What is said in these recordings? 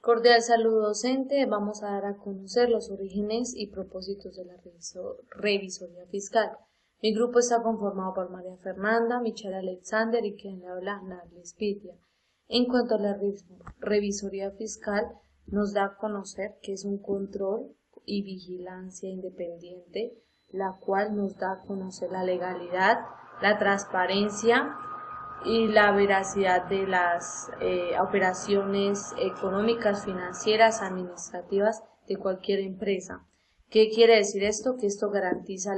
Cordial saludo docente. Vamos a dar a conocer los orígenes y propósitos de la revisoría fiscal. Mi grupo está conformado por María Fernanda, Michelle Alexander y quien le habla, Narlis Pitia. En cuanto a la revisoría fiscal, nos da a conocer que es un control y vigilancia independiente, la cual nos da a conocer la legalidad, la transparencia y la veracidad de las operaciones económicas, financieras, administrativas de cualquier empresa. ¿Qué quiere decir esto? Que esto garantiza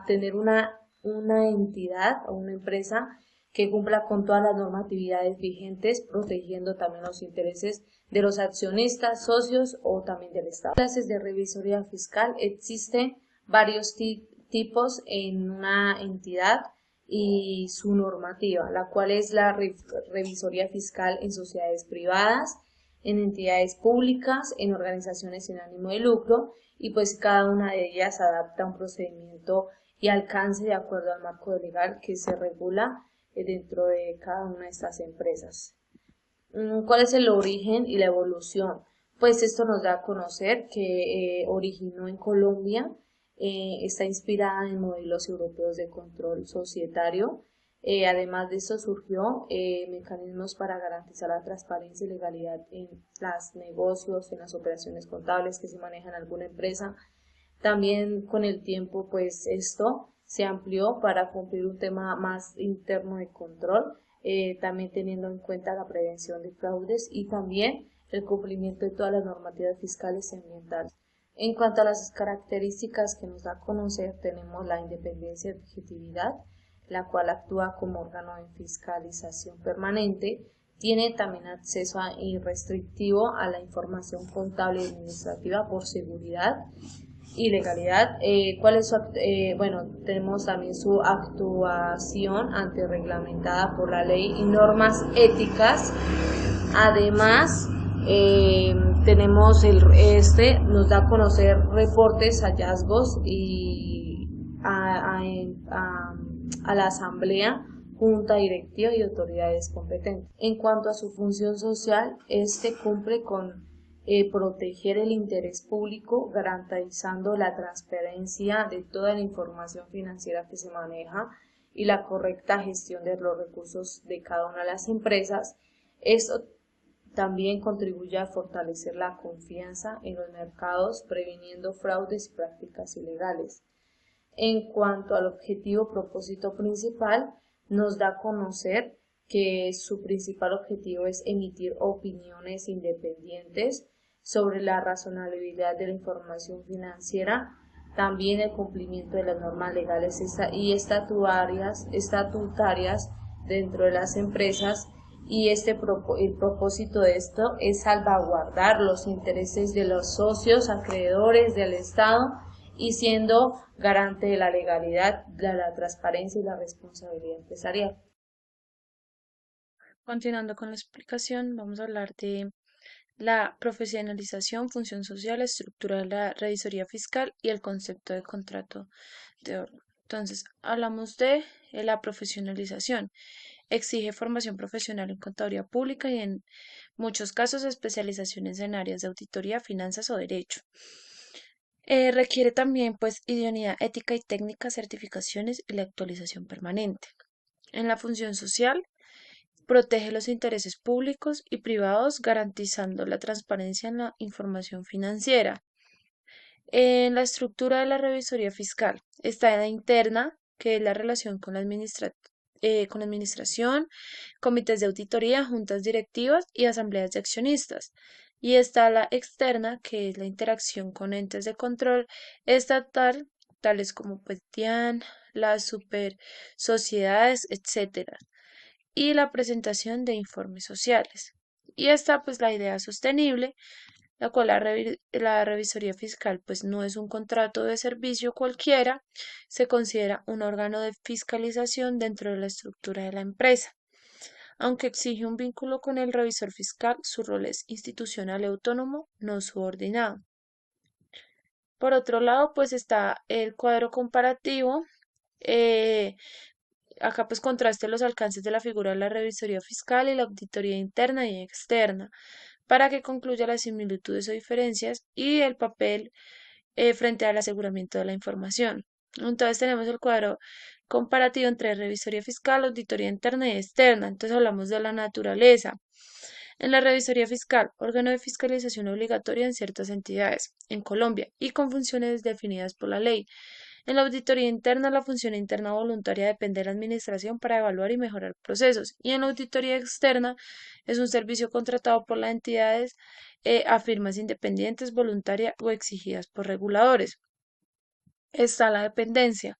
tener una entidad o una empresa que cumpla con todas las normatividades vigentes, protegiendo también los intereses de los accionistas, socios o también del Estado. Clases de revisoría fiscal existen varios tipos en una entidad y su normativa, la cual es la revisoría fiscal en sociedades privadas, en entidades públicas, en organizaciones sin ánimo de lucro, y pues cada una de ellas adapta un procedimiento y alcance de acuerdo al marco legal que se regula dentro de cada una de estas empresas. ¿Cuál es el origen y la evolución? Pues esto nos da a conocer que originó en Colombia, está inspirada en modelos europeos de control societario. Además de esto surgió mecanismos para garantizar la transparencia y legalidad en los negocios, en las operaciones contables que se manejan en alguna empresa. También con el tiempo, pues esto se amplió para cumplir un tema más interno de control, también teniendo en cuenta la prevención de fraudes y también el cumplimiento de todas las normativas fiscales y ambientales. En cuanto a las características que nos da a conocer, tenemos la independencia y objetividad, la cual actúa como órgano de fiscalización permanente, tiene también acceso irrestrictivo a la información contable y administrativa por seguridad y legalidad. Bueno, tenemos también su actuación antirreglamentada por la ley y normas éticas. Además, tenemos nos da a conocer reportes, hallazgos y a la asamblea, junta directiva y autoridades competentes. En cuanto a su función social, cumple con proteger el interés público, garantizando la transparencia de toda la información financiera que se maneja y la correcta gestión de los recursos de cada una de las empresas. Esto también contribuye a fortalecer la confianza en los mercados, previniendo fraudes y prácticas ilegales. En cuanto al objetivo propósito principal, nos da a conocer que su principal objetivo es emitir opiniones independientes sobre la razonabilidad de la información financiera, también el cumplimiento de las normas legales y estatutarias dentro de las empresas, y el propósito de esto es salvaguardar los intereses de los socios, acreedores del Estado, y siendo garante de la legalidad, de la transparencia y la responsabilidad empresarial. Continuando con la explicación, vamos a hablar de la profesionalización, función social, estructura de la revisoría fiscal y el concepto de contrato de orden. Entonces, hablamos de la profesionalización. Exige formación profesional en contaduría pública y en muchos casos especializaciones en áreas de auditoría, finanzas o derecho. Requiere también pues idoneidad ética y técnica, certificaciones y la actualización permanente. En la función social, protege los intereses públicos y privados, garantizando la transparencia en la información financiera. En la estructura de la revisoría fiscal está la interna, que es la relación con con la administración, comités de auditoría, juntas directivas y asambleas de accionistas. Y está la externa, que es la interacción con entes de control estatal, tales como pues, DIAN, las super sociedades, etcétera, y la presentación de informes sociales. Y está pues la idea sostenible, la cual la revisoría fiscal pues no es un contrato de servicio cualquiera, se considera un órgano de fiscalización dentro de la estructura de la empresa. Aunque exige un vínculo con el revisor fiscal, su rol es institucional y autónomo, no subordinado. Por otro lado, pues está el cuadro comparativo. eh, Acá pues contraste los alcances de la figura de la revisoría fiscal y la auditoría interna y externa. para que concluya las similitudes o diferencias y el papel frente al aseguramiento de la información. Entonces tenemos el cuadro comparativo entre revisoría fiscal, auditoría interna y externa. Entonces hablamos de la naturaleza. En la revisoría fiscal, órgano de fiscalización obligatoria en ciertas entidades en Colombia y con funciones definidas por la ley. En la auditoría interna, la función interna voluntaria depende de la administración para evaluar y mejorar procesos. Y en la auditoría externa es un servicio contratado por las entidades a firmas independientes, voluntaria o exigidas por reguladores. Está la dependencia.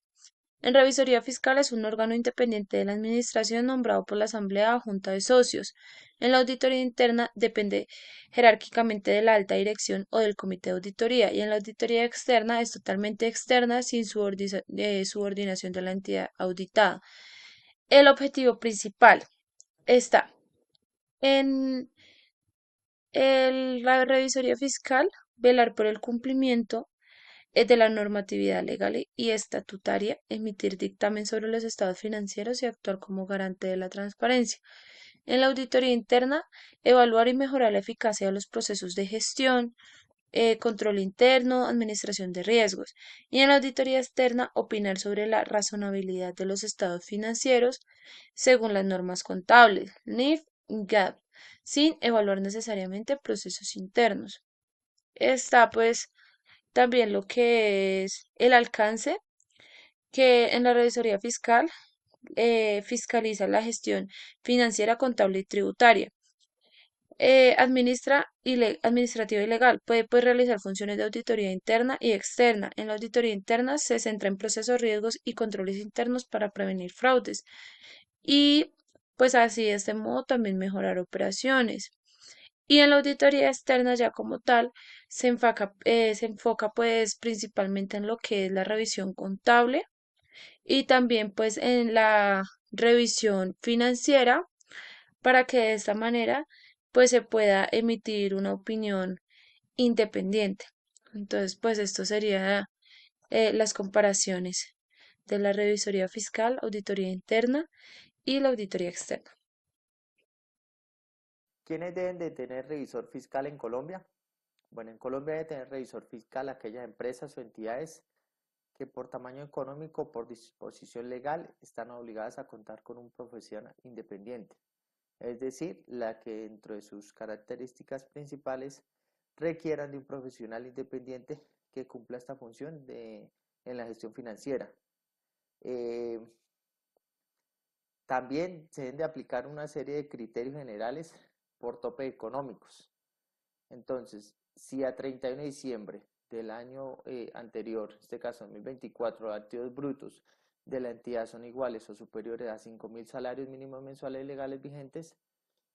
En revisoría fiscal es un órgano independiente de la administración nombrado por la Asamblea o Junta de Socios. En la auditoría interna depende jerárquicamente de la alta dirección o del comité de auditoría y en la auditoría externa es totalmente externa sin subordinación de la entidad auditada. El objetivo principal está en la revisoría fiscal, velar por el cumplimiento de la normatividad legal y estatutaria, emitir dictamen sobre los estados financieros y actuar como garante de la transparencia. En la auditoría interna, evaluar y mejorar la eficacia de los procesos de gestión, control interno, administración de riesgos. Y en la auditoría externa, opinar sobre la razonabilidad de los estados financieros según las normas contables, NIF, GAAP, sin evaluar necesariamente procesos internos. Está pues también lo que es el alcance, que en la revisoría fiscal fiscaliza la gestión financiera, contable y tributaria. Administrativa y legal. Puede pues, realizar funciones de auditoría interna y externa. En la auditoría interna se centra en procesos, riesgos y controles internos para prevenir fraudes. Y pues así de este modo también mejorar operaciones. Y en la auditoría externa ya como tal se enfoca pues principalmente en lo que es la revisión contable y también pues en la revisión financiera para que de esta manera pues se pueda emitir una opinión independiente. Entonces pues esto sería las comparaciones de la revisoría fiscal, auditoría interna y la auditoría externa. ¿Quiénes deben de tener revisor fiscal en Colombia? Bueno, en Colombia debe tener revisor fiscal aquellas empresas o entidades que por tamaño económico o por disposición legal están obligadas a contar con un profesional independiente, es decir, la que dentro de sus características principales requieran de un profesional independiente que cumpla esta función en la gestión financiera. Eh, También se deben de aplicar una serie de criterios generales por tope económicos. Entonces, si a 31 de diciembre del año anterior, en este caso 2024, los activos brutos de la entidad son iguales o superiores a 5.000 salarios mínimos mensuales legales vigentes,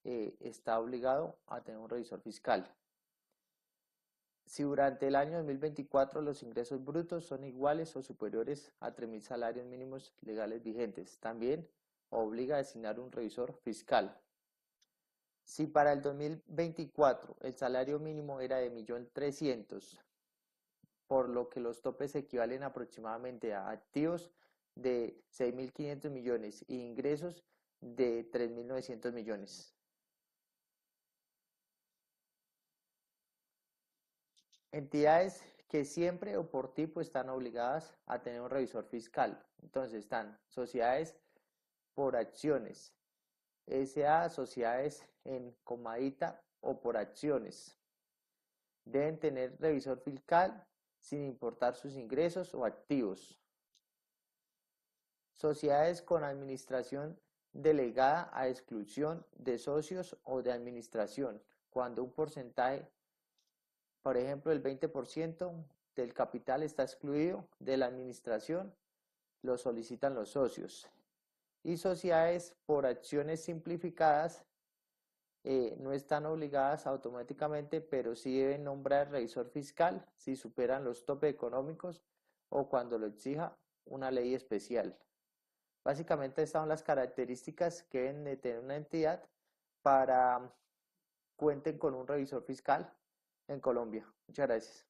está obligado a tener un revisor fiscal. Si durante el año 2024 los ingresos brutos son iguales o superiores a 3.000 salarios mínimos legales vigentes, también obliga a designar un revisor fiscal. Si para el 2024 el salario mínimo era de 1.300.000, por lo que los topes equivalen aproximadamente a activos de 6.500 millones e ingresos de 3.900 millones. Entidades que siempre o por tipo están obligadas a tener un revisor fiscal. Entonces están sociedades por acciones, SA, sociedades en comadita o por acciones. Deben tener revisor fiscal sin importar sus ingresos o activos. Sociedades con administración delegada a exclusión de socios o de administración, cuando un porcentaje, por ejemplo, el 20% del capital está excluido de la administración, lo solicitan los socios. Y sociedades por acciones simplificadas no están obligadas automáticamente, pero sí deben nombrar revisor fiscal si superan los topes económicos o cuando lo exija una ley especial. Básicamente estas son las características que deben de tener una entidad para cuenten con un revisor fiscal en Colombia. Muchas gracias.